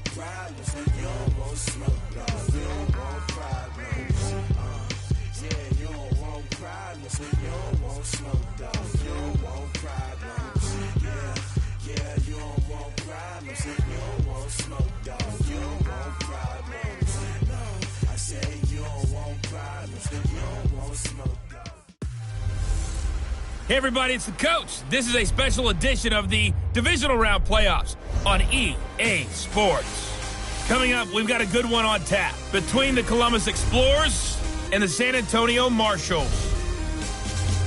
want problems. You don't want smoke, dog. You don't want problems. Yeah, you don't want problems. You don't want smoke, dog. You don't want problems. Yeah, you don't want problems. You don't want smoke, dog. You don't want problems. No, I say you don't want problems. You don't want smoke, dog. Hey everybody, it's the coach. This is a special edition of the Divisional Round Playoffs on EA Sports. Coming up, we've got a good one on tap between the Columbus Explorers and the San Antonio Marshalls.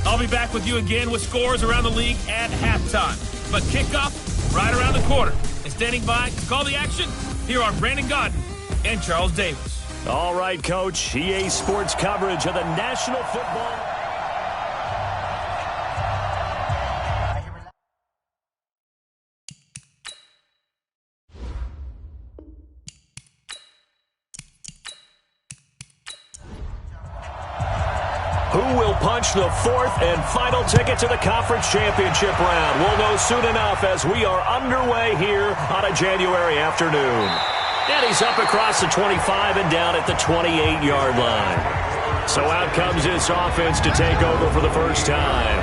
I'll be back with you again with scores around the league at halftime. But kickoff right around the corner. And standing by to call the action, here are Brandon Godden and Charles Davis. All right, Coach. EA Sports coverage of the National Football. Who will punch the fourth and final ticket to the conference championship round? We'll know soon enough as we are underway here on a January afternoon. And he's up across the 25 and down at the 28-yard line. So out comes this offense to take over for the first time.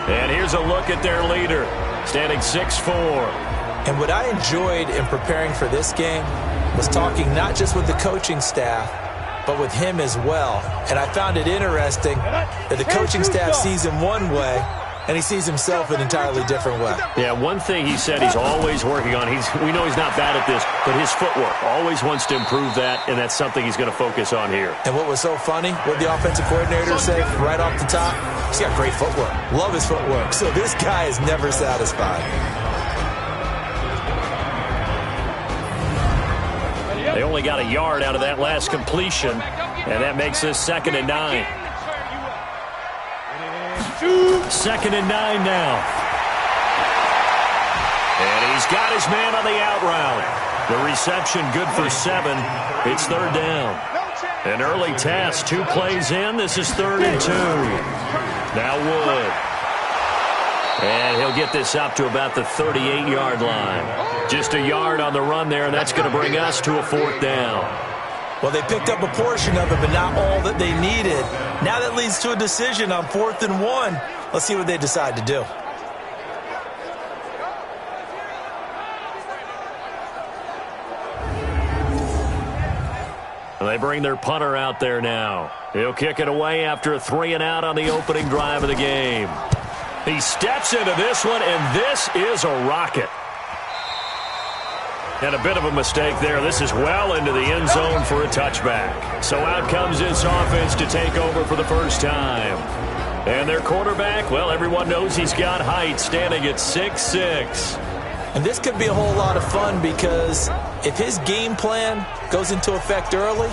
And here's a look at their leader, standing 6'4". And what I enjoyed in preparing for this game was talking not just with the coaching staff, but with him as well. And I found it interesting that the coaching staff sees him one way, and he sees himself an entirely different way. Yeah, one thing he said he's always working on, we know he's not bad at this, but his footwork, always wants to improve that, and that's something he's going to focus on here. And what was so funny, what the offensive coordinator said right off the top, he's got great footwork. Love his footwork. So this guy is never satisfied. They only got a yard out of that last completion, and that makes this 2nd and 9. 2nd and 9 now. And he's got his man on the out route. The reception good for 7. It's 3rd down. An early test, 2 plays in. This is 3rd and 2. Now Wood. And he'll get this up to about the 38-yard line. Just a yard on the run there, and that's going to bring us to a 4th down. Well, they picked up a portion of it, but not all that they needed. Now that leads to a decision on 4th and 1. Let's see what they decide to do. They bring their punter out there now. He'll kick it away after a 3-and-out on the opening drive of the game. He steps into this one, and this is a rocket. And a bit of a mistake there. This is well into the end zone for a touchback. So out comes this offense to take over for the first time. And their quarterback, well, everyone knows he's got height, standing at 6'6". And this could be a whole lot of fun because if his game plan goes into effect early,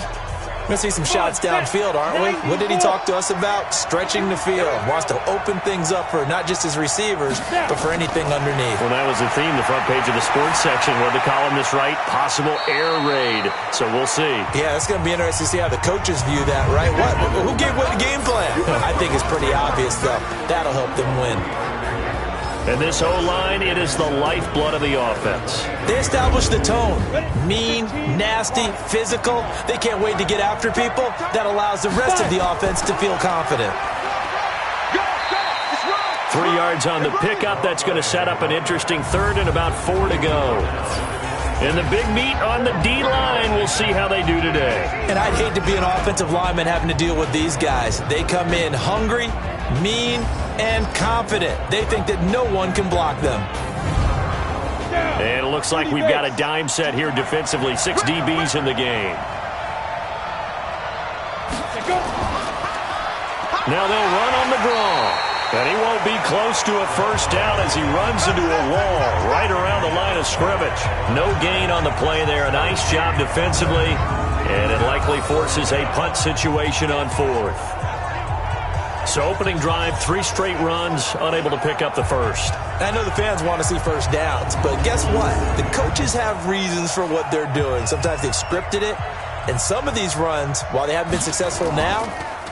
we're going to see some shots downfield, aren't we? What did he talk to us about? Stretching the field. Wants to open things up for not just his receivers, but for anything underneath. Well, that was the theme, the front page of the sports section, where the columnists write, possible air raid. So we'll see. Yeah, it's going to be interesting to see how the coaches view that, right? Who gave what the game plan? I think it's pretty obvious, though. That'll help them win. And this O-line, it is the lifeblood of the offense. They establish the tone. Mean, nasty, physical. They can't wait to get after people. That allows the rest of the offense to feel confident. 3 yards on the pickup. That's going to set up an interesting 3rd and about 4 to go. And the big meat on the D-line, we'll see how they do today. And I'd hate to be an offensive lineman having to deal with these guys. They come in hungry, mean, and confident. They think that no one can block them. And it looks like we've got a dime set here defensively. 6 DBs in the game. Now they'll run on the draw. And he won't be close to a first down as he runs into a wall right around the line of scrimmage. No gain on the play there. A nice job defensively. And it likely forces a punt situation on 4th. So opening drive, 3 straight runs, unable to pick up the first. I know the fans want to see first downs, but guess what? The coaches have reasons for what they're doing. Sometimes they've scripted it, and some of these runs, while they haven't been successful now,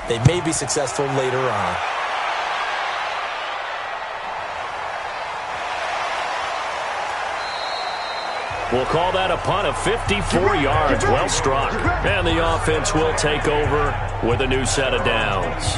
they may be successful later on. We'll call that a punt of 54 yards. Well struck. And the offense will take over with a new set of downs.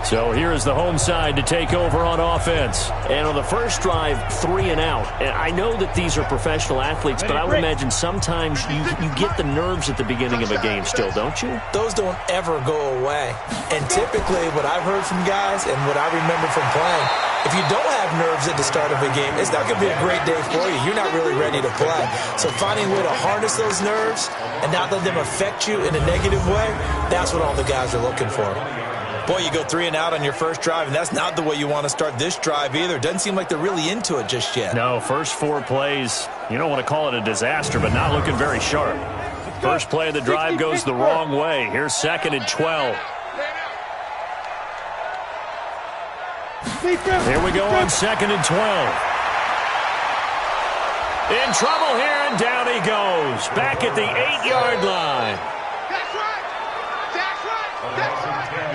So here is the home side to take over on offense. And on the first drive, 3 and out. And I know that these are professional athletes, but I would imagine sometimes you get the nerves at the beginning of a game still, don't you? Those don't ever go away. And typically what I've heard from guys and what I remember from playing, if you don't have nerves at the start of a game, it's not going to be a great day for you. You're not really ready to play. So finding a way to harness those nerves and not let them affect you in a negative way, that's what all the guys are looking for. Boy, you go 3 and out on your first drive, and that's not the way you want to start this drive either. Doesn't seem like they're really into it just yet. No, first 4 plays, you don't want to call it a disaster, but not looking very sharp. First play of the drive goes the wrong way. Here's 2nd and 12. Here we go on 2nd and 12. In trouble here, and down he goes. Back at the 8-yard line.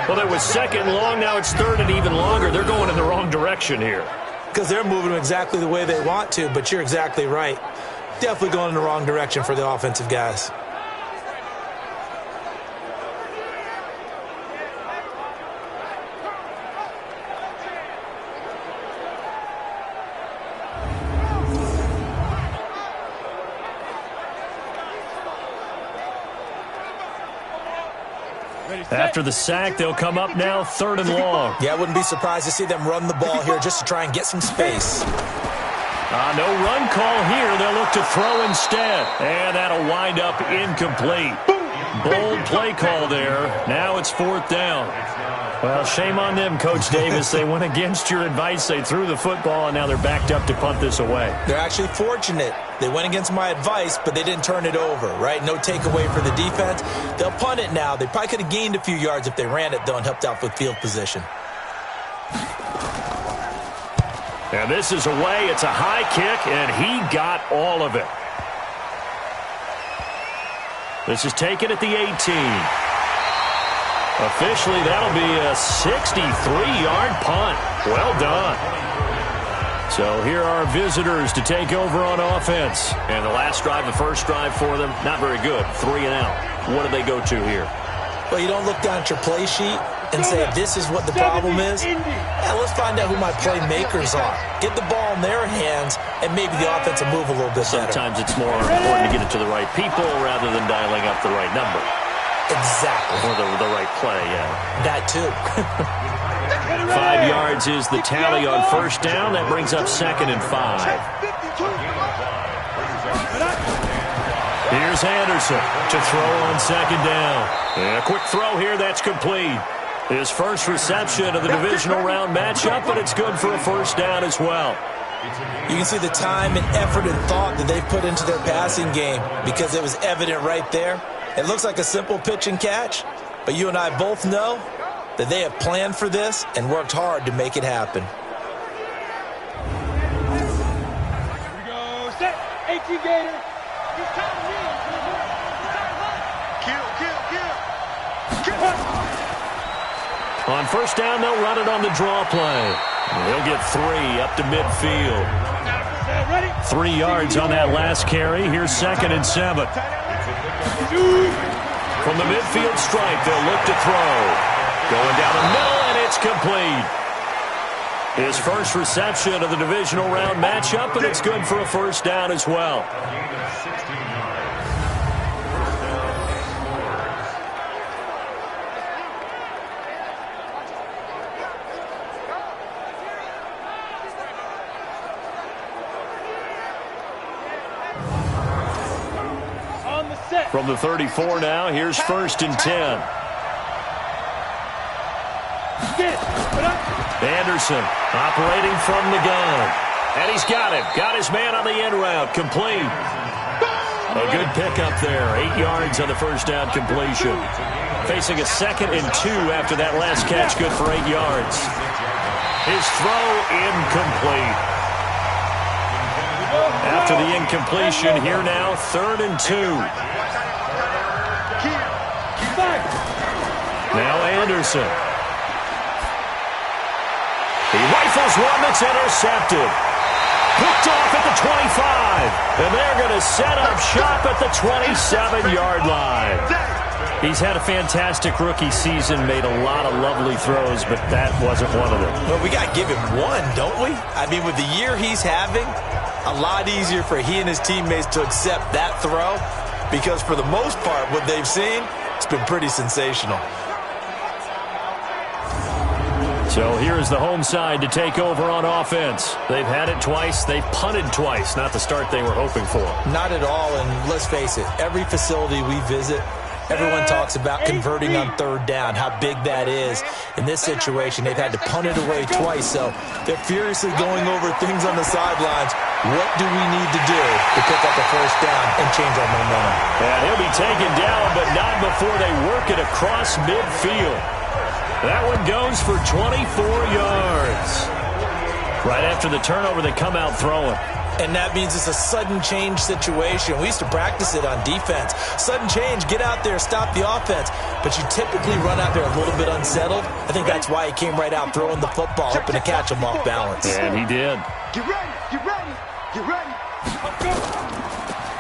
Well, it was 2nd and long. Now it's 3rd and even longer. They're going in the wrong direction here. Because they're moving exactly the way they want to, but you're exactly right. Definitely going in the wrong direction for the offensive guys. After the sack, they'll come up now 3rd and long. Yeah, I wouldn't be surprised to see them run the ball here just to try and get some space. No run call here. They'll look to throw instead. And that'll wind up incomplete. Bold play call there. Now it's 4th down. Well, shame on them, Coach Davis. They went against your advice. They threw the football, and now they're backed up to punt this away. They're actually fortunate. They went against my advice, but they didn't turn it over, right? No takeaway for the defense. They'll punt it now. They probably could have gained a few yards if they ran it, though, and helped out with field position. And this is away. It's a high kick, and he got all of it. This is taken at the 18. Officially, that'll be a 63-yard punt. Well done. So here are visitors to take over on offense. And the last drive, the first drive for them, not very good. 3 and out. What do they go to here? Well, you don't look down at your play sheet and say, this is what the problem is. Yeah, let's find out who my playmakers are. Get the ball in their hands, and maybe the offense will move a little bit better. Sometimes it's more important to get it to the right people rather than dialing up the right number. Exactly. Or the right play, yeah. That too. 5 yards is the tally on first down. That brings up 2nd and 5. Here's Anderson to throw on 2nd down. And a quick throw here. That's complete. His first reception of the divisional round matchup, but it's good for a first down as well. You can see the time and effort and thought that they put into their passing game because it was evident right there. It looks like a simple pitch and catch, but you and I both know that they have planned for this and worked hard to make it happen. Here we go. Set. 18 Gator. It's time to win. Kill. On first down, they'll run it on the draw play. They'll get 3 up to midfield. 3 yards on that last carry. Here's 2nd and 7. From the midfield stripe, they'll look to throw. Going down the middle, and it's complete. His first reception of the divisional round matchup, and it's good for a first down as well. From the 34 now, here's 1st and 10. Anderson operating from the gun. And he's got it. Got his man on the end route. Complete. A good pickup there. 8 yards on the first down completion. Facing a 2nd and 2 after that last catch. Good for 8 yards. His throw incomplete. After the incompletion, here now, 3rd and 2. Now Anderson. He rifles one that's intercepted. Picked off at the 25. And they're going to set up shop at the 27-yard line. He's had a fantastic rookie season, made a lot of lovely throws, but that wasn't one of them. Well, we got to give him one, don't we? I mean, with the year he's having, a lot easier for he and his teammates to accept that throw because for the most part, what they've seen, it's been pretty sensational. So here's the home side to take over on offense. They've had it twice. They've punted twice. Not the start they were hoping for. Not at all, and let's face it, every facility we visit, everyone talks about converting on third down, how big that is. In this situation, they've had to punt it away twice, so they're furiously going over things on the sidelines. What do we need to do to pick up a first down and change our momentum? And he'll be taken down, but not before they work it across midfield. That one goes for 24 yards. Right after the turnover, they come out throwing. And that means it's a sudden change situation. We used to practice it on defense. Sudden change, get out there, stop the offense. But you typically run out there a little bit unsettled. I think that's why he came right out throwing the football, hoping to catch him off balance. And he did. Get ready, get ready, get ready. Let's go.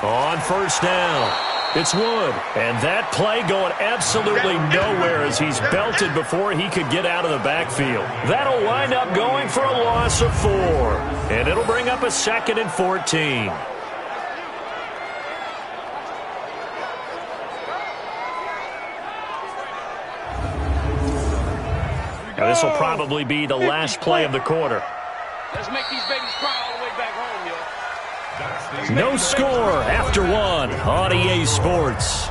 On first down, it's Wood. And that play going absolutely nowhere as he's belted before he could get out of the backfield. That'll wind up going for a loss of 4. And it'll bring up a 2nd and 14. Now this will probably be the last play of the quarter. Let's make these babies cry all the way back home, yo. No score after 1 on EA Sports.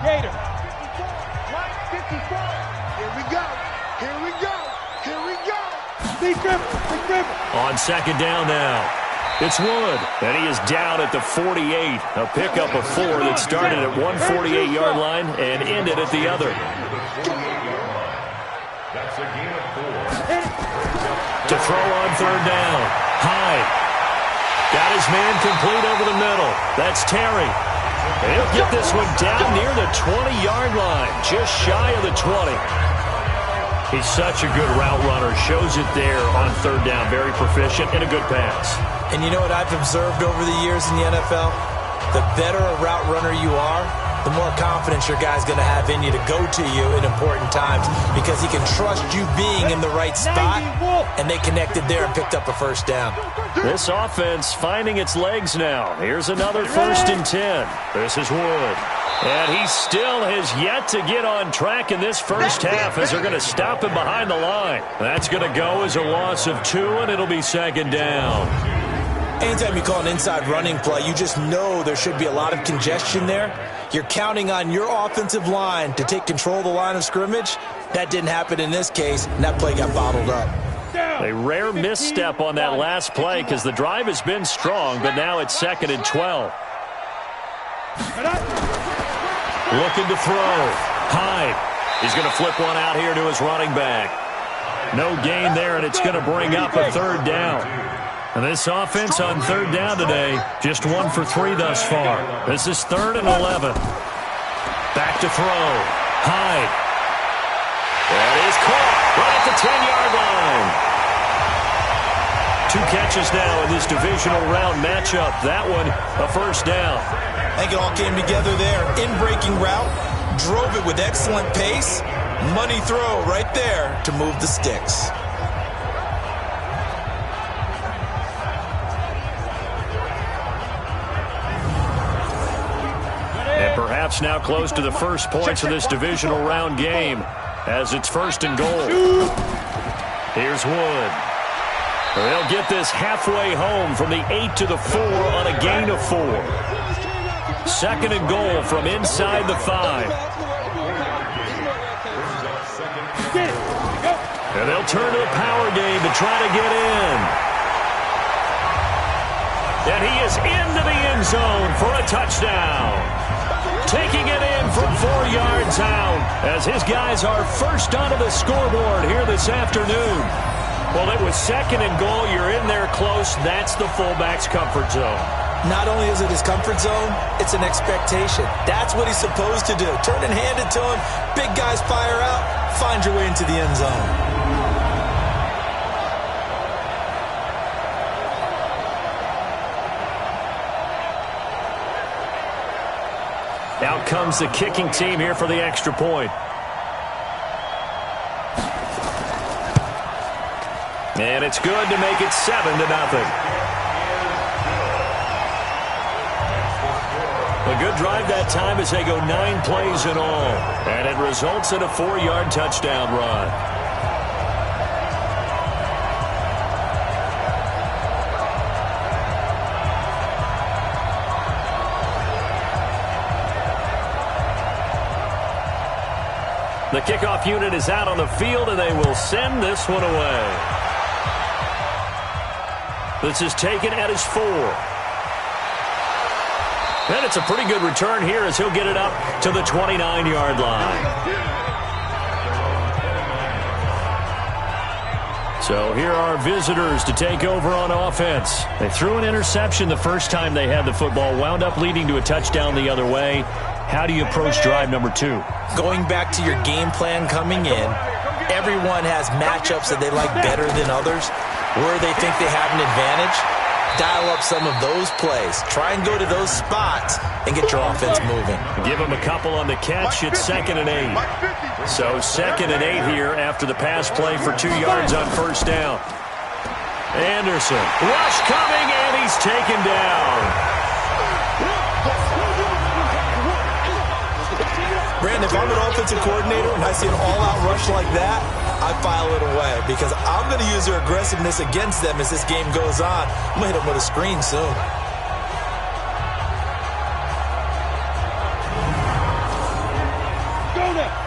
Gator. 54. Here we go. Here we go. Here we go. Big dribble. Big dribble. On second down now. It's Wood. And he is down at the 48. A pickup of 4 that started at 148-yard line and ended at the other. That's a gain of 4. To throw on third down. Hyde. Got his man complete over the middle. That's Terry. And he'll get this one down near the 20-yard line, just shy of the 20. He's such a good route runner. Shows it there on third down. Very proficient and a good pass. And you know what I've observed over the years in the NFL? The better a route runner you are, the more confidence your guy's going to have in you to go to you in important times because he can trust you being in the right spot, and they connected there and picked up a first down. This offense finding its legs now. Here's another 1st and 10. This is Wood. And he still has yet to get on track in this first half as they're going to stop him behind the line. That's going to go as a loss of 2, and it'll be 2nd down. Anytime you call an inside running play, you just know there should be a lot of congestion there. You're counting on your offensive line to take control of the line of scrimmage. That didn't happen in this case, and that play got bottled up. A rare misstep on that last play because the drive has been strong, but now it's 2nd and 12. Looking to throw. Hyde. He's going to flip one out here to his running back. No gain there, and it's going to bring up a 3rd down. And this offense on third down today, just 1 for 3 thus far. This is 3rd and 11. Back to throw. Hyde. That is caught right at the 10-yard line. 2 catches now in this divisional round matchup. That one, a first down. I think it all came together there. In-breaking route, drove it with excellent pace. Money throw right there to move the sticks. And perhaps now close to the first points of this divisional round game as it's 1st and goal. Here's Wood. They'll get this halfway home from the 8 to the 4 on a gain of 4. 2nd and goal from inside the 5. And they'll turn to the power game to try to get in. And he is into the end zone for a touchdown. Taking it in from 4 yards out as his guys are first onto the scoreboard here this afternoon. Well, it was 2nd and goal. You're in there close. That's the fullback's comfort zone. Not only is it his comfort zone, it's an expectation. That's what he's supposed to do. Turn and hand it to him. Big guys fire out. Find your way into the end zone. Out comes the kicking team here for the extra point. And it's good to make it 7-0. A good drive that time as they go 9 plays in all. And it results in a 4-yard touchdown run. The kickoff unit is out on the field, and they will send this one away. This is taken at his 4. And it's a pretty good return here as he'll get it up to the 29-yard line. So here are visitors to take over on offense. They threw an interception the first time they had the football, wound up leading to a touchdown the other way. How do you approach drive number 2? Going back to your game plan coming in, everyone has matchups that they like better than others, where they think they have an advantage. Dial up some of those plays. Try and go to those spots and get your offense moving. Give them a couple on the catch. It's 2nd and 8. So 2nd and 8 here after the pass play for 2 yards on first down. Anderson. Rush coming, and he's taken down. Brandon, if I'm an offensive coordinator and I see an all-out rush like that, I file it away because I'm going to use their aggressiveness against them as this game goes on. I'm going to hit them with a screen soon.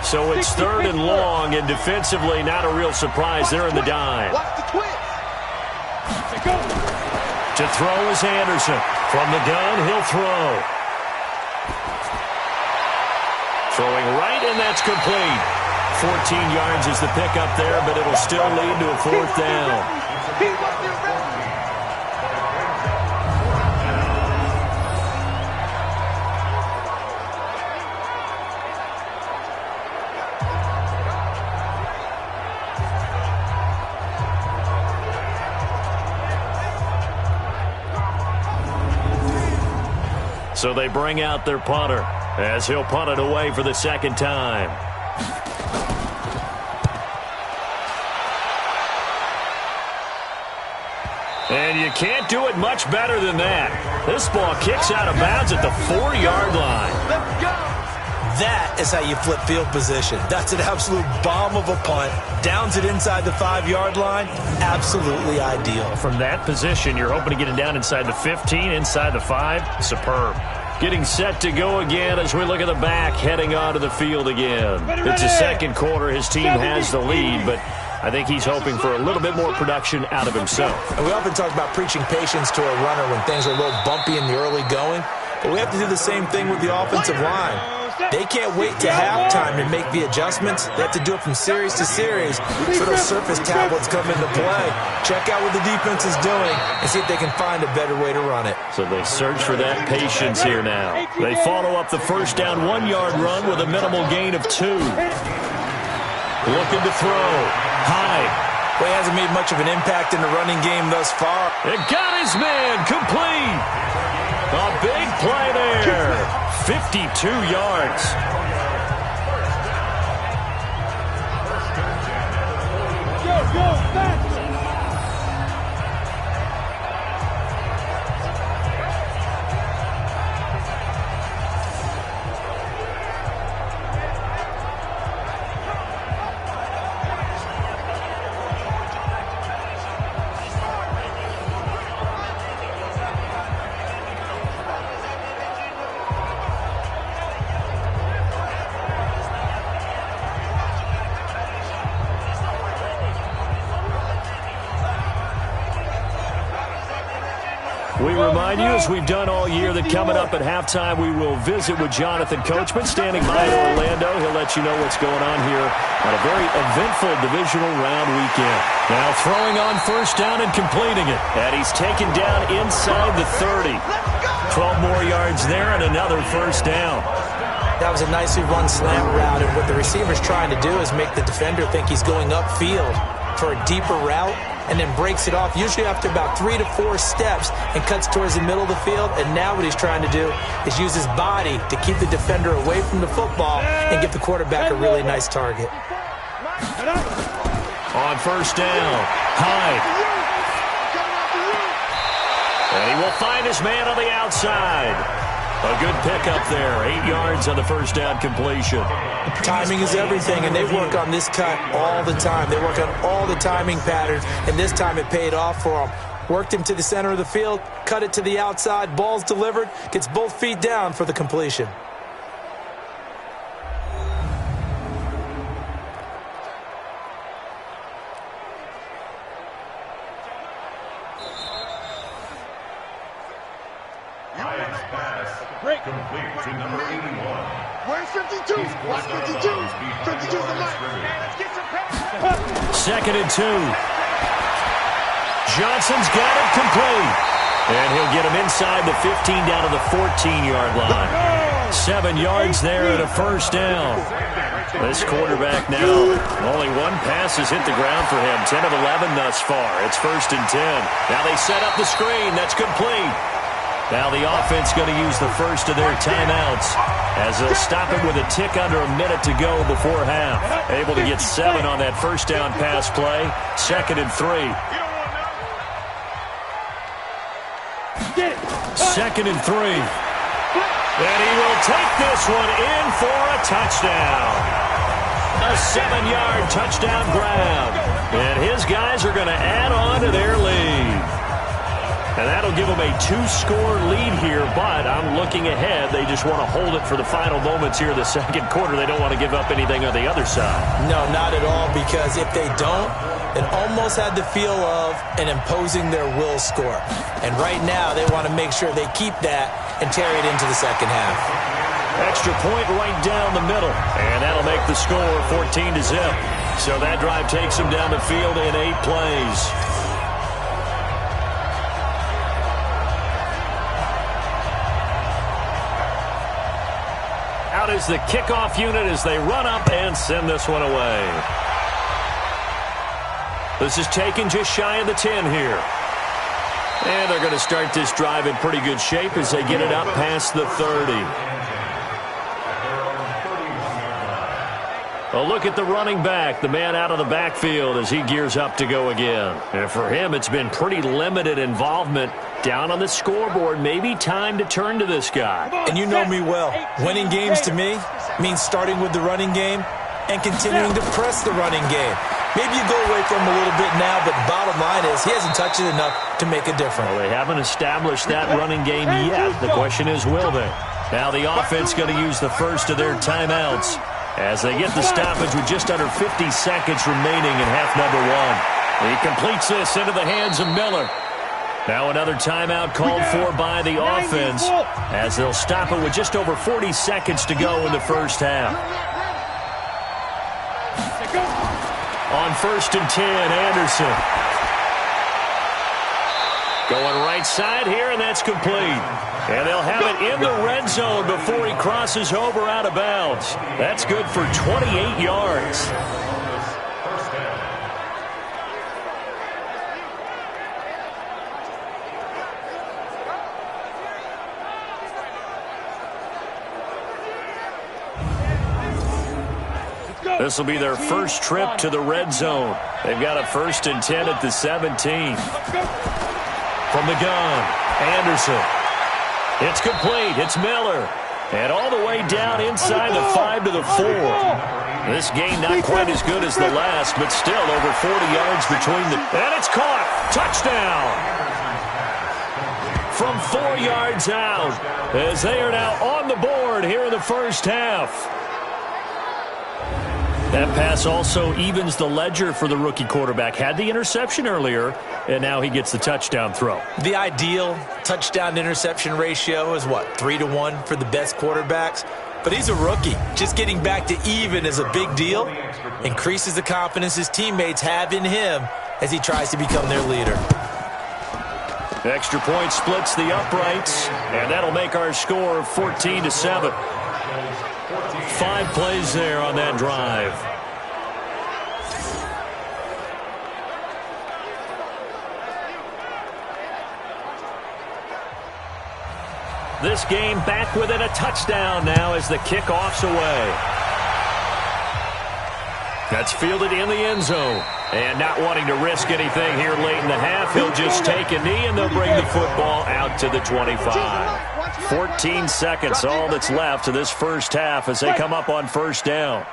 So it's 3rd and long, and defensively not a real surprise. They're in the dime. To throw is Anderson. From the gun, he'll throw. Throwing right, and that's complete. 14 yards is the pickup there, but it'll still lead to a 4th down. So they bring out their punter as he'll punt it away for the 2nd time. And you can't do it much better than that. This ball kicks out of bounds at the 4-yard line. That is how you flip field position. That's an absolute bomb of a punt. Downs it inside the 5-yard line. Absolutely ideal. From that position, you're hoping to get it down inside the 15, inside the 5. Superb. Getting set to go again as we look at the back, heading onto the field again. It's the 2nd quarter. His team has the lead, but I think he's hoping for a little bit more production out of himself. And we often talk about preaching patience to a runner when things are a little bumpy in the early going, but we have to do the same thing with the offensive line. They can't wait to halftime to make the adjustments. They have to do it from series to series so those surface tablets come into play. Check out what the defense is doing and see if they can find a better way to run it. So they search for that patience here now. They follow up the first down 1-yard run with a minimal gain of 2. Looking to throw. High. Well, he hasn't made much of an impact in the running game thus far. It got his man complete. A big play there. 52 yards. Go, back. We remind you, as we've done all year, that coming up at halftime, we will visit with Jonathan Coachman standing by in Orlando. He'll let you know what's going on here on a very eventful divisional round weekend. Now throwing on first down and completing it. And he's taken down inside the 30. 12 more yards there and another first down. That was a nicely run slant route, and what the receiver's trying to do is make the defender think he's going upfield for a deeper route, and then breaks it off, usually after about 3 to 4 steps, and cuts towards the middle of the field. And now what he's trying to do is use his body to keep the defender away from the football and give the quarterback a really nice target. On first down, Hyde. And he will find his man on the outside. A good pickup there, 8 yards on the first down completion. Timing is everything, and they work on this cut all the time. They work on all the timing patterns, and this time it paid off for them. Worked him to the center of the field, cut it to the outside, ball's delivered, gets both feet down for the completion. Break. Complete to number 81. Where's 52? What's 52? 52's the line. Let's get some pass. Second and 2. Johnson's got it complete. And he'll get him inside the 15 down to the 14-yard line. 7 yards there and a first down. This quarterback now, only one pass has hit the ground for him. 10 of 11 thus far. It's first and 10. Now they set up the screen. That's complete. Now the offense going to use the first of their timeouts as they'll stop it with a tick under a minute to go before half. Able to get 7 on that first down pass play. Second and 3. Second and 3. And he will take this one in for a touchdown. A 7-yard touchdown grab. And his guys are going to add on to their lead. And that'll give them a 2-score lead here, but I'm looking ahead. They just want to hold it for the final moments here in the second quarter. They don't want to give up anything on the other side. No, not at all, because if they don't, it almost had the feel of an imposing their will score. And right now, they want to make sure they keep that and carry it into the second half. Extra point right down the middle, and that'll make the score 14-0. So that drive takes them down the field in 8 plays. Out is the kickoff unit as they run up and send this one away. This is taken just shy of the 10 here. And they're going to start this drive in pretty good shape as they get it up past the 30. A look at the running back, the man out of the backfield as he gears up to go again. And for him, it's been pretty limited involvement down on the scoreboard. Maybe time to turn to this guy. And you know me well. Winning games to me means starting with the running game and continuing to press the running game. Maybe you go away from him a little bit now, but bottom line is he hasn't touched it enough to make a difference. Well, they haven't established that running game yet. The question is, will they? Now the offense going to use the first of their timeouts as they get the stoppage with just under 50 seconds remaining in half number 1. He completes this into the hands of Miller. Now another timeout called for by the offense as they'll stop it with just over 40 seconds to go in the first half. On first and 10, Anderson. Going right side here, and that's complete. And they'll have it in the red zone before he crosses over out of bounds. That's good for 28 yards. This will be their first trip to the red zone. They've got a first and 10 at the 17. From the gun, Anderson. It's complete. It's Miller. And all the way down inside the 5 to the 4. This game not quite as good as the last, but still over 40 yards between them. And it's caught. Touchdown. From 4 yards out as they are now on the board here in the first half. That pass also evens the ledger for the rookie quarterback. Had the interception earlier, and now he gets the touchdown throw. The ideal touchdown-interception ratio is, what, 3-to-1 for the best quarterbacks? But he's a rookie. Just getting back to even is a big deal. Increases the confidence his teammates have in him as he tries to become their leader. Extra point splits the uprights, and that'll make our score 14-7. 5 plays there on that drive. This game back within a touchdown now as the kickoff's away. That's fielded in the end zone. And not wanting to risk anything here late in the half, he'll just take a knee and they'll bring the football out to the 25. 14 seconds, all that's left of this first half as they come up on first down.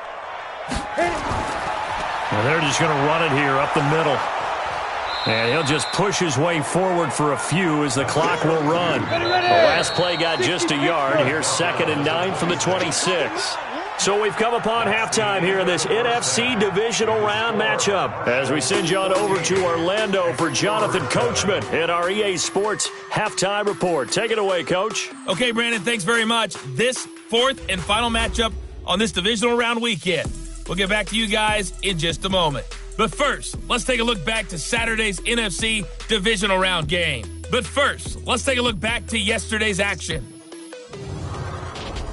Well, they're just going to run it here up the middle. And he'll just push his way forward for a few as the clock will run. The last play got just a yard. Here's 2nd and 9 from the 26. So we've come upon halftime here in this NFC divisional round matchup as we send you on over to Orlando for Jonathan Coachman in our EA Sports halftime report. Take it away, Coach. Okay, Brandon, thanks very much. This 4th and final matchup on this divisional round weekend. We'll get back to you guys in just a moment. But first, let's take a look back to Saturday's NFC divisional round game. But first, let's take a look back to yesterday's action.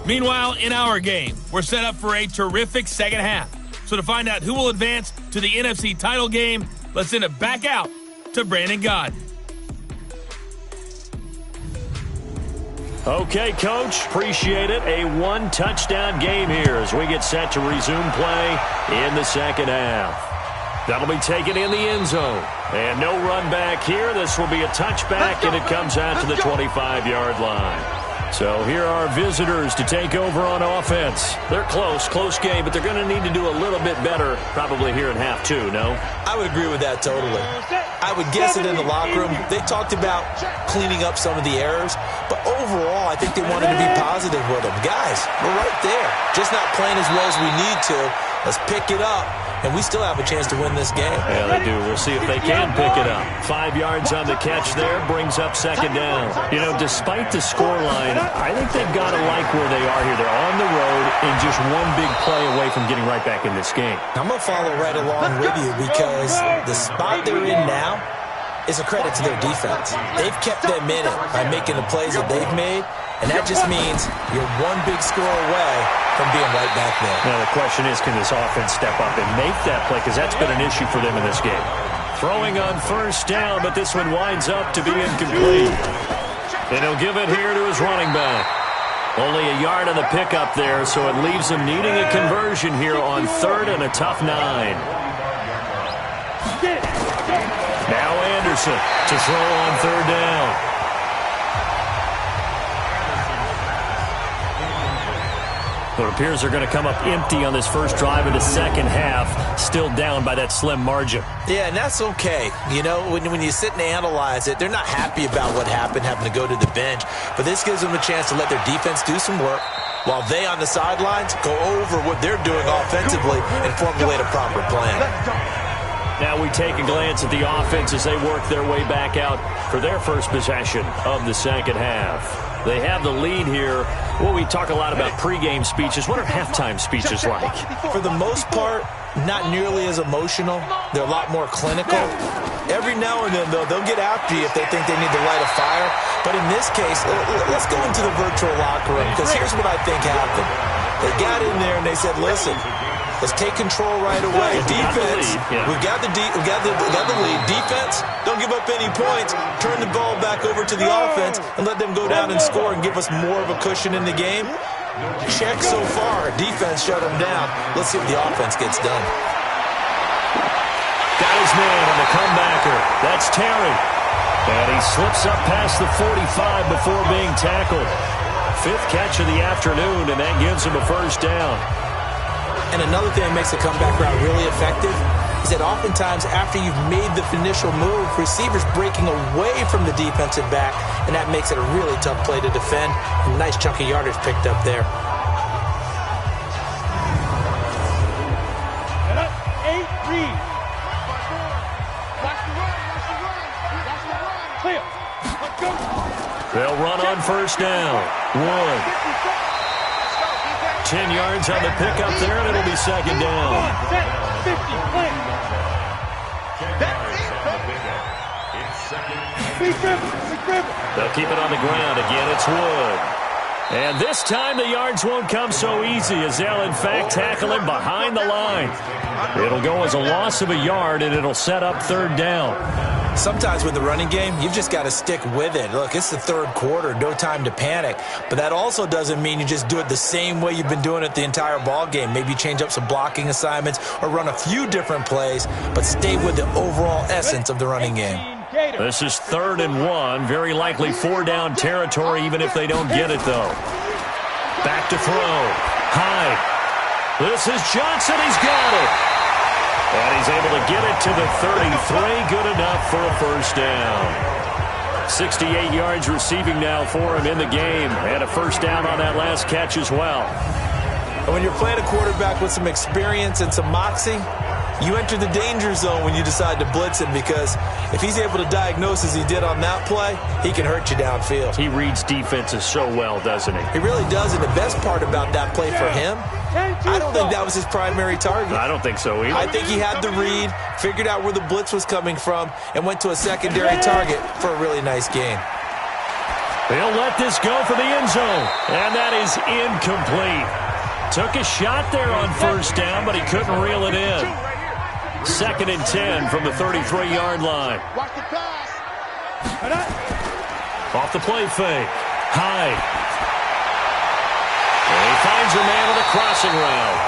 Meanwhile, in our game, we're set up for a terrific second half. So to find out who will advance to the NFC title game, let's send it back out to Brandon Gaudin. Okay, Coach, appreciate it. A 1-touchdown game here as we get set to resume play in the second half. That'll be taken in the end zone. And no run back here. This will be a touchback, and it comes out to the 25-yard line. So here are visitors to take over on offense. They're close game, but they're going to need to do a little bit better probably here in half 2, no? I would agree with that totally. I would guess that in the locker room, they talked about cleaning up some of the errors, but overall, I think they wanted to be positive with them. Guys, we're right there. Just not playing as well as we need to. Let's pick it up, and we still have a chance to win this game. Yeah, they do. We'll see if they can pick it up. 5 yards on the catch there, brings up second down. You know, despite the scoreline, I think they've got to like where they are here. They're on the road and just one big play away from getting right back in this game. I'm going to follow right along with you because the spot they're in now is a credit to their defense. They've kept them in it by making the plays that they've made, and that just means you're one big score away from being right back there. Now the question is, can this offense step up and make that play? Because that's been an issue for them in this game. Throwing on first down, but this one winds up to be incomplete. And he'll give it here to his running back. Only a yard on the pickup there, so it leaves him needing a conversion here on 3rd and a tough 9. Now Anderson to throw on 3rd down. It appears they're going to come up empty on this first drive of the second half, still down by that slim margin. Yeah, and that's okay. You know, when you sit and analyze it, they're not happy about what happened, having to go to the bench. But this gives them a chance to let their defense do some work while they on the sidelines go over what they're doing offensively and formulate a proper plan. Now we take a glance at the offense as they work their way back out for their first possession of the second half. They have the lead here. Well, we talk a lot about pregame speeches. What are halftime speeches like? For the most part, not nearly as emotional. They're a lot more clinical. Every now and then, though, they'll get after you if they think they need to light a fire. But in this case, let's go into the virtual locker room, because here's what I think happened. They got in there and they said, listen, let's take control right away. Defense, we've got the lead. Defense, don't give up any points. Turn the ball back over to the offense and let them go down and score and give us more of a cushion in the game. Check so far. Defense shut them down. Let's see what the offense gets done. Got his man on the comebacker. That's Terry. And he slips up past the 45 before being tackled. 5th catch of the afternoon, and that gives him a first down. And another thing that makes the comeback route really effective is that oftentimes after you've made the initial move, receivers breaking away from the defensive back, and that makes it a really tough play to defend. A nice chunk of yardage picked up there. They'll run on first down. Wood. 10 yards on the pickup there, and it'll be second down. They'll keep it on the ground. Again, it's Wood. And this time the yards won't come so easy as they'll, in fact, tackle him behind the line. It'll go as a loss of a yard, and it'll set up third down. Sometimes with the running game, you've just got to stick with it. Look, it's the third quarter, no time to panic. But that also doesn't mean you just do it the same way you've been doing it the entire ball game. Maybe change up some blocking assignments or run a few different plays, but stay with the overall essence of the running game. This is 3rd and 1, very likely 4-down territory, even if they don't get it, though. Back to throw. Hyde. This is Johnson. He's got it. And he's able to get it to the 33. Good enough for a first down. 68 yards receiving now for him in the game. And a first down on that last catch as well. And when you're playing a quarterback with some experience and some moxie, you enter the danger zone when you decide to blitz him, because if he's able to diagnose as he did on that play, he can hurt you downfield. He reads defenses so well, doesn't he? He really does, and the best part about that play for him, I don't think that was his primary target. I don't think so either. I think he had the read, figured out where the blitz was coming from, and went to a secondary target for a really nice gain. They'll let this go for the end zone, and that is incomplete. Took a shot there on first down, but he couldn't reel it in. 2nd and 10 from the 33-yard line. Off the play fake. Hyde. And he finds a man on the crossing route.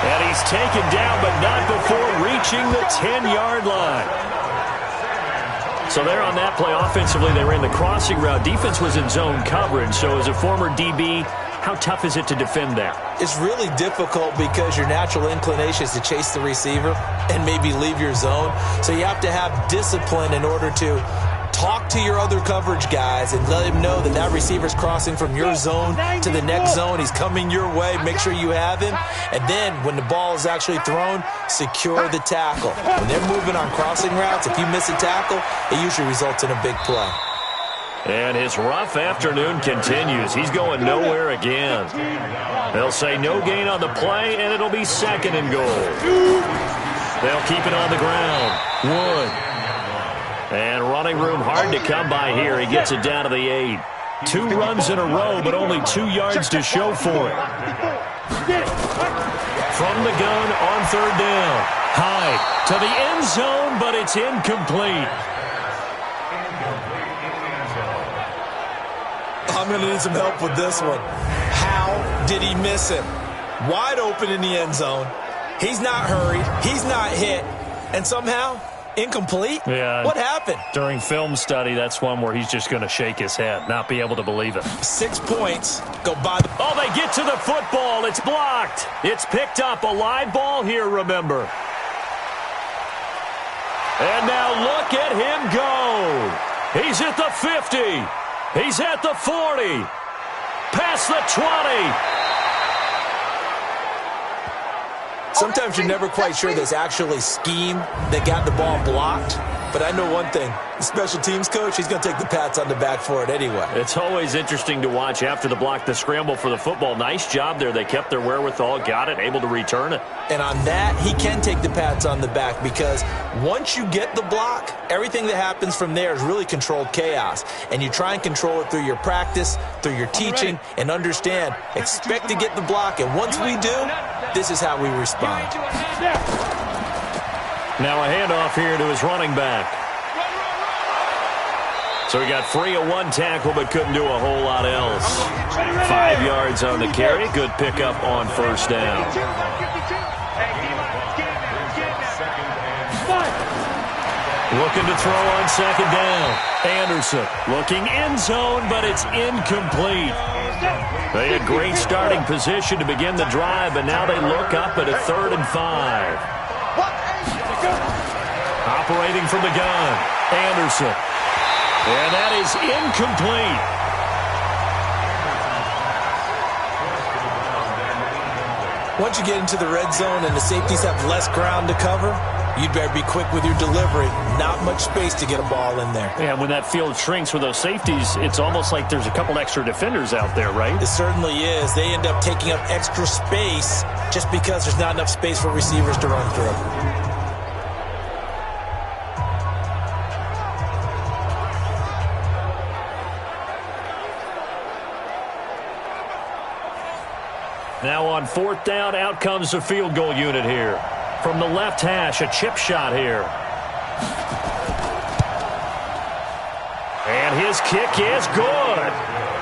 And he's taken down, but not before reaching the 10-yard line. So there on that play, offensively, they were in the crossing route. Defense was in zone coverage. So as a former DB, how tough is it to defend that? It's really difficult because your natural inclination is to chase the receiver and maybe leave your zone. So you have to have discipline in order to talk to your other coverage guys and let him know that that receiver's crossing from your zone to the next zone. He's coming your way. Make sure you have him. And then when the ball is actually thrown, secure the tackle. When they're moving on crossing routes, if you miss a tackle, it usually results in a big play. And his rough afternoon continues. He's going nowhere again. They'll say no gain on the play, and it'll be 2nd and goal. They'll keep it on the ground. Wood. And running room hard to come by here. He gets it down to the 8. 2 runs in a row, but only 2 yards to show for it. From the gun on 3rd down. Hyde to the end zone, but it's incomplete. I'm going to need some help with this one. How did he miss him? Wide open in the end zone. He's not hurried. He's not hit. And somehow, incomplete? Yeah. What happened? During film study, that's one where he's just going to shake his head, not be able to believe it. 6 points go by the... Oh, they get to the football. It's blocked. It's picked up. A live ball here, remember. And now look at him go. He's at the 50. He's at the 40, past the 20. Sometimes you're never quite sure there's actually scheme that got the ball blocked. But I know one thing. The special teams coach, he's going to take the pats on the back for it anyway. It's always interesting to watch after the block, the scramble for the football. Nice job there. They kept their wherewithal, got it, able to return it. And on that, he can take the pats on the back because once you get the block, everything that happens from there is really controlled chaos. And you try and control it through your practice, through your teaching, and understand, expect to get the block. And once we do, this is how we respond. Now a handoff here to his running back. So he got free of 1 tackle but couldn't do a whole lot else. 5 yards on the carry. Good pickup on first down. Looking to throw on 2nd down. Anderson looking end zone, but it's incomplete. They had great starting position to begin the drive, but now they look up at a 3rd and 5. Operating from the gun, Anderson. And that is incomplete. Once you get into the red zone and the safeties have less ground to cover, you'd better be quick with your delivery. Not much space to get a ball in there. Yeah, when that field shrinks with those safeties, it's almost like there's a couple extra defenders out there, right? It certainly is. They end up taking up extra space just because there's not enough space for receivers to run through. Now on 4th down, out comes the field goal unit here. From the left hash, a chip shot here. And his kick is good.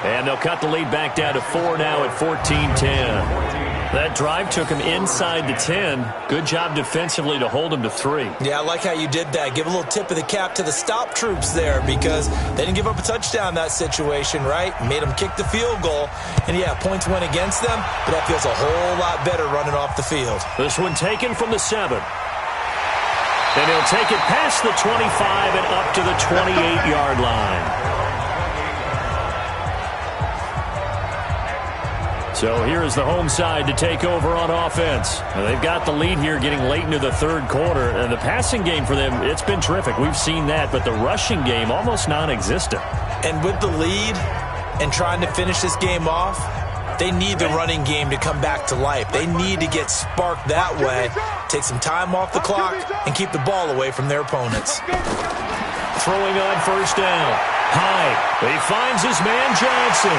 And they'll cut the lead back down to 4 now at 14-10. That drive took him inside the 10. Good job defensively to hold him to 3. Yeah, I like how you did that. Give a little tip of the cap to the stop troops there because they didn't give up a touchdown in that situation, right? Made them kick the field goal. And, yeah, points went against them, but that feels a whole lot better running off the field. This one taken from the 7. And he'll take it past the 25 and up to the 28-yard line. So here is the home side to take over on offense. Now they've got the lead here getting late into the 3rd quarter. And the passing game for them, it's been terrific. We've seen that. But the rushing game, almost non-existent. And with the lead and trying to finish this game off, they need the running game to come back to life. They need to get sparked that way, take some time off the clock, and keep the ball away from their opponents. Throwing on 1st down. Hyde. He finds his man Johnson.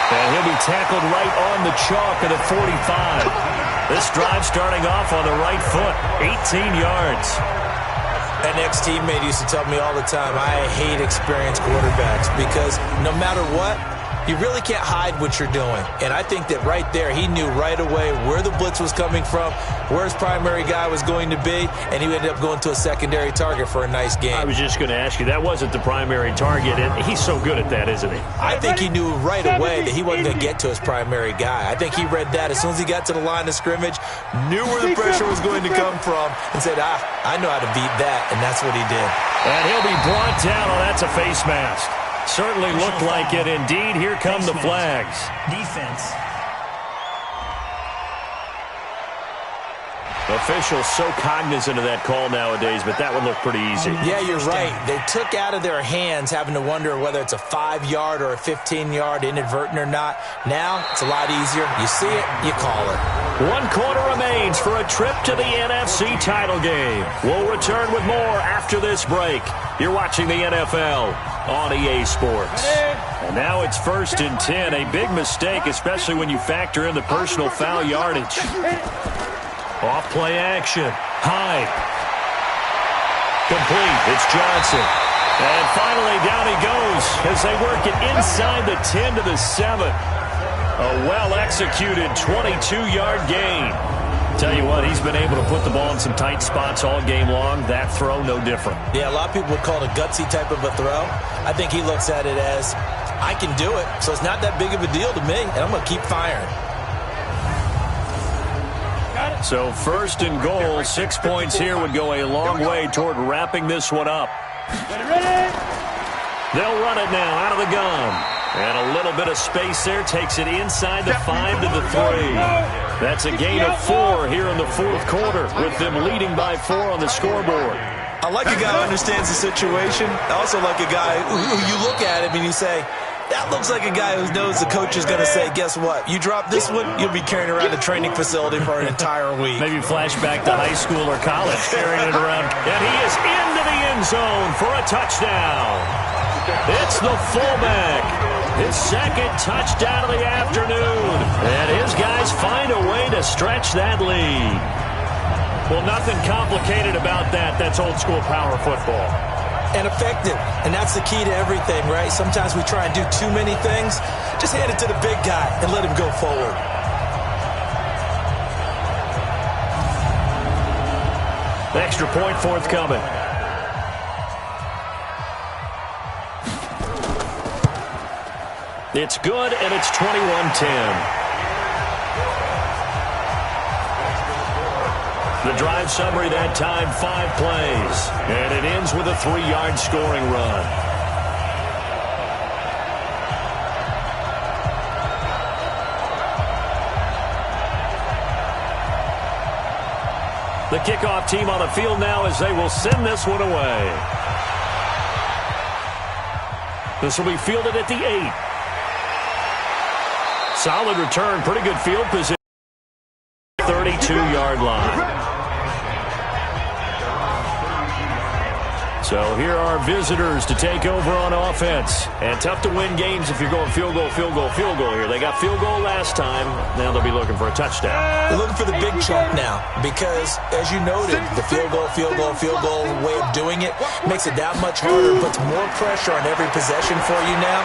And he'll be tackled right on the chalk of the 45. This drive starting off on the right foot. 18 yards. An ex-teammate used to tell me all the time, I hate experienced quarterbacks because no matter what, you really can't hide what you're doing. And I think that right there, he knew right away where the blitz was coming from, where his primary guy was going to be, and he ended up going to a secondary target for a nice game. I was just going to ask you, that wasn't the primary target, and he's so good at that, isn't he? I think he knew right away that he wasn't going to get to his primary guy. I think he read that as soon as he got to the line of scrimmage, knew where the pressure was going to come from, and said, I know how to beat that, and that's what he did. And he'll be brought down. Oh, that's a face mask. Certainly looked like it. Indeed, here come the flags. Defense. Officials so cognizant of that call nowadays, but that one looked pretty easy. Yeah, you're right. They took out of their hands having to wonder whether it's a 5-yard or a 15-yard inadvertent or not. Now, it's a lot easier. You see it, you call it. 1 quarter remains for a trip to the NFC title game. We'll return with more after this break. You're watching the NFL on EA Sports. And now it's 1st and 10. A big mistake, especially when you factor in the personal foul yardage. Off play action. Hyde. Complete. It's Johnson. And finally down he goes as they work it inside the 10 to the 7. A well-executed 22-yard gain. Tell you what, he's been able to put the ball in some tight spots all game long. That throw, no different. Yeah, a lot of people would call it a gutsy type of a throw. I think he looks at it as, I can do it, so it's not that big of a deal to me, and I'm going to keep firing. So 1st and goal, 6 points here would go a long way toward wrapping this one up. They'll run it now out of the gun. And a little bit of space there takes it inside the 5 to the 3. That's a gain of 4 here in the 4th quarter with them leading by 4 on the scoreboard. I like a guy who understands the situation. I also like a guy who you look at him and you say, that looks like a guy who knows the coach is going to say, guess what? You drop this one, you'll be carrying around the training facility for an entire week. Maybe flashback to high school or college, carrying it around. And he is into the end zone for a touchdown. It's the fullback. His 2nd touchdown of the afternoon. And his guys find a way to stretch that lead. Well, nothing complicated about that. That's old school power football. And effective. And that's the key to everything, right? Sometimes we try and do too many things. Just hand it to the big guy and let him go forward. Extra point forthcoming. It's good, and it's 21-10. The drive summary that time, 5 plays. And it ends with a 3-yard scoring run. The kickoff team on the field now as they will send this one away. This will be fielded at the 8. Solid return, pretty good field position. 32-yard line. So here are visitors to take over on offense. And tough to win games if you're going field goal, field goal, field goal here. They got field goal last time. Now they'll be looking for a touchdown. They're looking for the big chunk now because, as you noted, the field goal way of doing it makes it that much harder, puts more pressure on every possession for you now.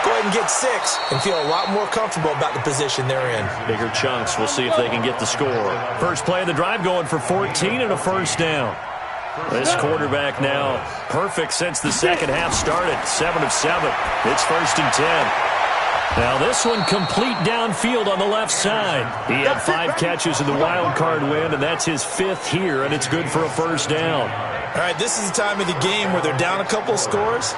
Go ahead and get 6 and feel a lot more comfortable about the position they're in. Bigger chunks. We'll see if they can get the score. First play of the drive going for 14 and a first down. This quarterback now perfect since the second half started. 7 of 7. It's first and 10. Now this one complete downfield on the left side. He had 5 catches in the wild card win, and that's his 5th here, and it's good for a first down. All right, this is the time of the game where they're down a couple of scores,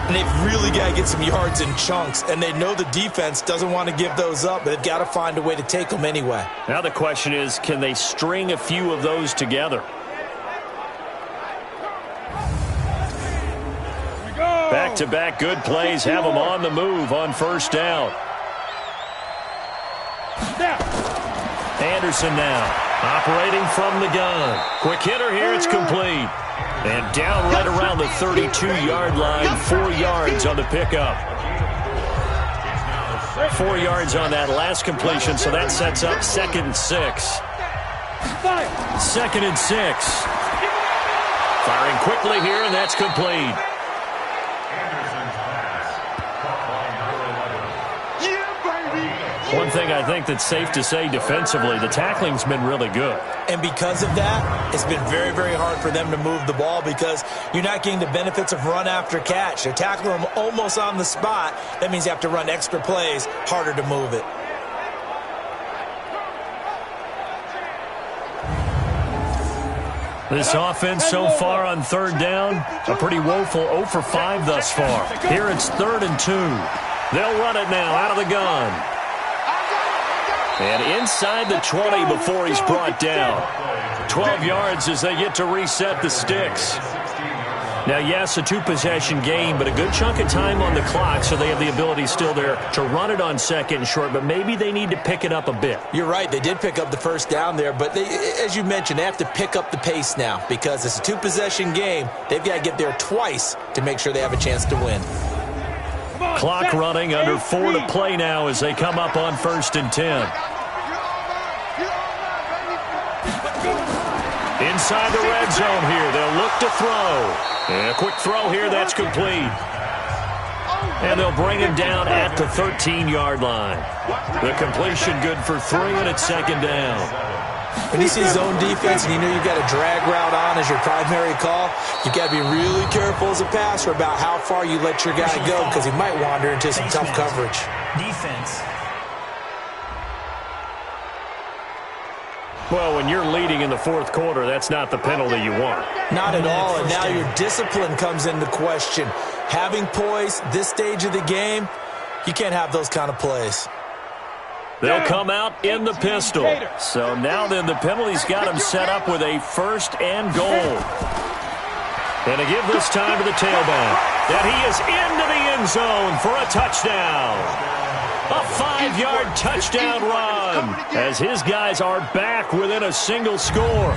and they've really got to get some yards in chunks, and they know the defense doesn't want to give those up, but they've got to find a way to take them anyway. Now the question is, can they string a few of those together? Back-to-back good plays have them on the move on first down. Anderson now operating from the gun. Quick hitter here, it's complete. And down right around the 32-yard line, 4 yards on the pickup. 4 yards on that last completion, so that sets up 2nd and 6. 2nd and 6. Firing quickly here, and that's complete. One thing I think that's safe to say defensively, the tackling's been really good. And because of that, it's been very, very hard for them to move the ball because you're not getting the benefits of run after catch. They're tackling them almost on the spot. That means you have to run extra plays, harder to move it. This offense so far on third down, a pretty woeful 0 for 5 thus far. Here it's 3rd and 2. They'll run it now out of the gun. And inside the 20 before he's brought down. 12 yards as they get to reset the sticks. Now, yes, a 2-possession game, but a good chunk of time on the clock, so they have the ability still there to run it on 2nd and short, but maybe they need to pick it up a bit. You're right. They did pick up the first down there, but as you mentioned, they have to pick up the pace now because it's a 2-possession game. They've got to get there twice to make sure they have a chance to win. Clock running, under 4 to play now as they come up on 1st and 10. Inside the red zone here, they'll look to throw. And a quick throw here, that's complete. And they'll bring him down at the 13-yard line. The completion good for 3, and it's 2nd down. When you see zone defense and you know you've got a drag route on as your primary call, you've got to be really careful as a passer about how far you let your guy go because he might wander into some tough coverage. Defense. Well, when you're leading in the 4th quarter, that's not the penalty you want. Not at all, and now your discipline comes into question. Having poise this stage of the game, you can't have those kind of plays. They'll come out in the pistol. So now then the penalty's got them set up with a 1st and goal. And to give this time to the tailback. And he is into the end zone for a touchdown. A 5-yard touchdown run as his guys are back within a single score.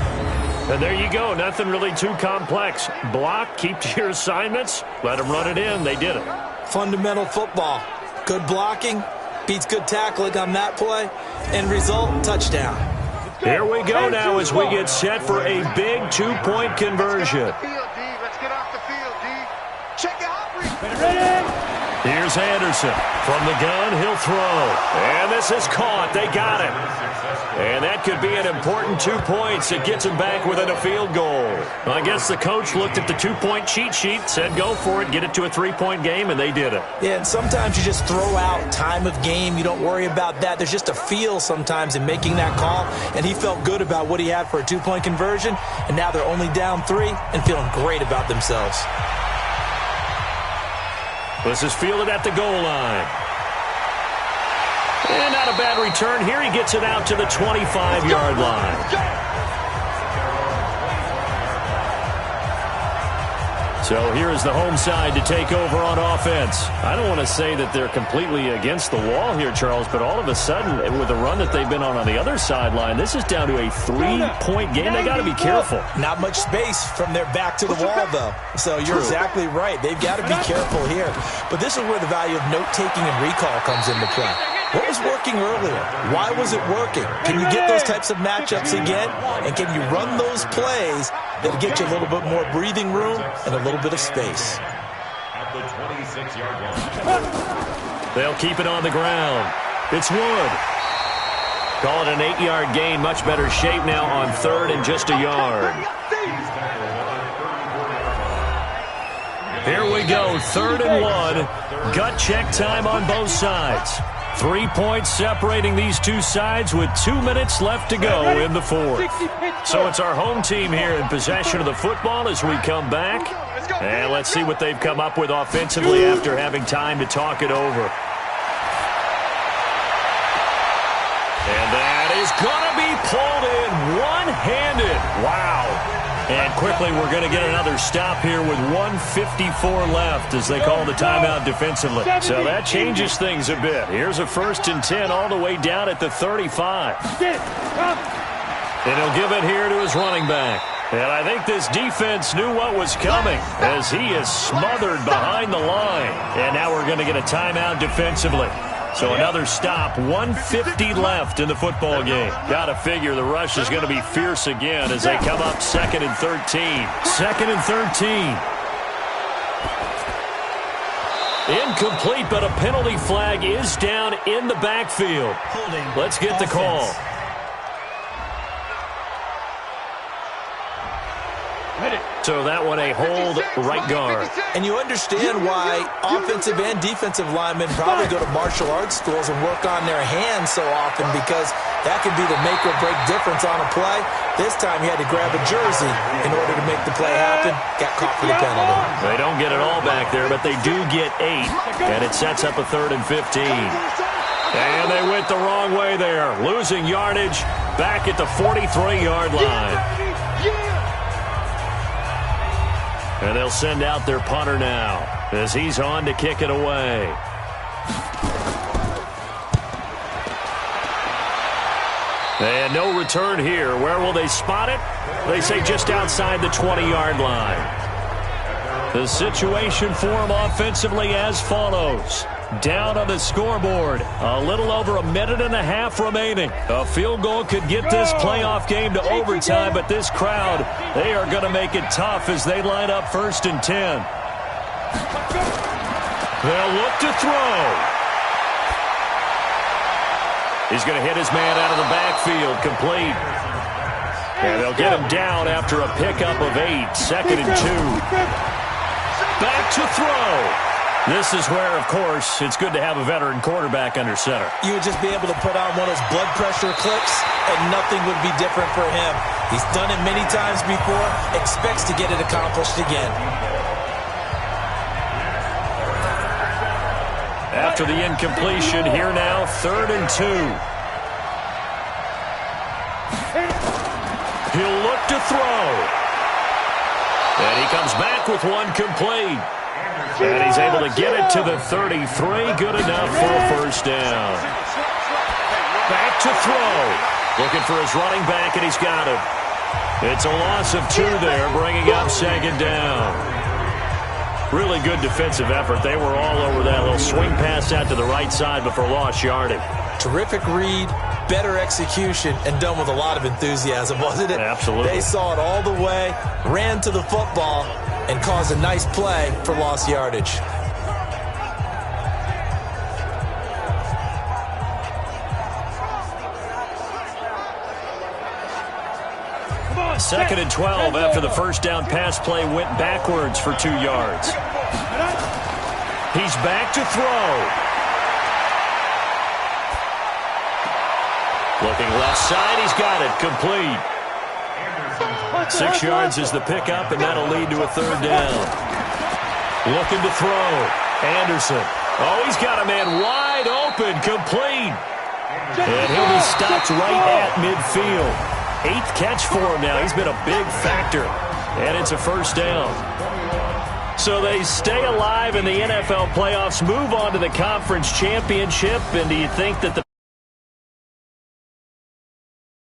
And there you go. Nothing really too complex. Block, keep to your assignments, let them run it in. They did it. Fundamental football. Good blocking beats good tackling on that play. End result, touchdown. Here we go now as we get set for a big 2-point conversion. Let's get off the field, D. Check it out. Ready? Here's Anderson. From the gun, he'll throw. And this is caught. They got it. And that could be an important 2 points. It gets them back within a field goal. I guess the coach looked at the 2-point cheat sheet, said go for it, get it to a 3-point game, and they did it. Yeah, and sometimes you just throw out time of game. You don't worry about that. There's just a feel sometimes in making that call, and he felt good about what he had for a 2-point conversion, and now they're only down 3 and feeling great about themselves. This is fielded at the goal line. And not a bad return here. He gets it out to the 25-yard line. So here is the home side to take over on offense. I don't want to say that they're completely against the wall here, Charles, but all of a sudden, with the run that they've been on the other sideline, this is down to a 3-point game. They got to be careful. Not much space from their back to the wall, though. So you're exactly right. They've got to be careful here. But this is where the value of note-taking and recall comes into play. What was working earlier? Why was it working? Can you get those types of matchups again? And can you run those plays that'll get you a little bit more breathing room and a little bit of space? At the 26-yard line. They'll keep it on the ground. It's Wood. Call it an 8-yard gain. Much better shape now on 3rd and just a yard. Here we go, 3rd and 1. Gut check time on both sides. 3 points separating these two sides with 2 minutes left to go in the 4th. So it's our home team here in possession of the football as we come back. And let's see what they've come up with offensively after having time to talk it over. And that is going to be pulled in one-handed. Wow. And quickly, we're going to get another stop here with 1:54 left as they call the timeout defensively. So that changes things a bit. Here's a 1st and 10 all the way down at the 35. And he'll give it here to his running back. And I think this defense knew what was coming as he is smothered behind the line. And now we're going to get a timeout defensively. So another stop, 1:50 left in the football game. Got to figure the rush is going to be fierce again as they come up 2nd and 13. 2nd and 13. Incomplete, but a penalty flag is down in the backfield. Let's get the call. So that one a hold right guard. And you understand why offensive and defensive linemen probably go to martial arts schools and work on their hands so often, because that could be the make or break difference on a play. This time he had to grab a jersey in order to make the play happen. Got caught for the penalty. They don't get it all back there, but they do get 8. And it sets up a 3rd and 15. And they went the wrong way there. Losing yardage back at the 43-yard line. And they'll send out their punter now as he's on to kick it away. And no return here. Where will they spot it? They say just outside the 20-yard line. The situation for them offensively as follows. Down on the scoreboard, a little over a minute and a half remaining. A field goal could get this playoff game to overtime, but this crowd, they are going to make it tough as they line up 1st and 10. They'll look to throw. He's going to hit his man out of the backfield, complete. And they'll get him down after a pickup of 8, 2nd and 2. Back to throw. This is where, of course, it's good to have a veteran quarterback under center. You would just be able to put on one of those blood pressure clicks, and nothing would be different for him. He's done it many times before, expects to get it accomplished again. After the incompletion, here now, 3rd and 2. He'll look to throw. And he comes back with one complete. And he's able to get it to the 33. Good enough for a 1st down. Back to throw. Looking for his running back, and he's got him. It's a loss of 2 there, bringing up 2nd down. Really good defensive effort. They were all over that little swing pass out to the right side before lost yardage. Terrific read, better execution, and done with a lot of enthusiasm, wasn't it? Absolutely. They saw it all the way, ran to the football, and caused a nice play for lost yardage. Second and 12 after the 1st down pass play went backwards for 2 yards. He's back to throw. Looking left side, he's got it, complete. 6 yards is the pickup, and that'll lead to a 3rd down. Looking to throw. Anderson. Oh, he's got a man wide open, complete. And he'll be stopped right at midfield. 8th catch for him now. He's been a big factor. And it's a 1st down. So they stay alive in the NFL playoffs, move on to the conference championship, and do you think that the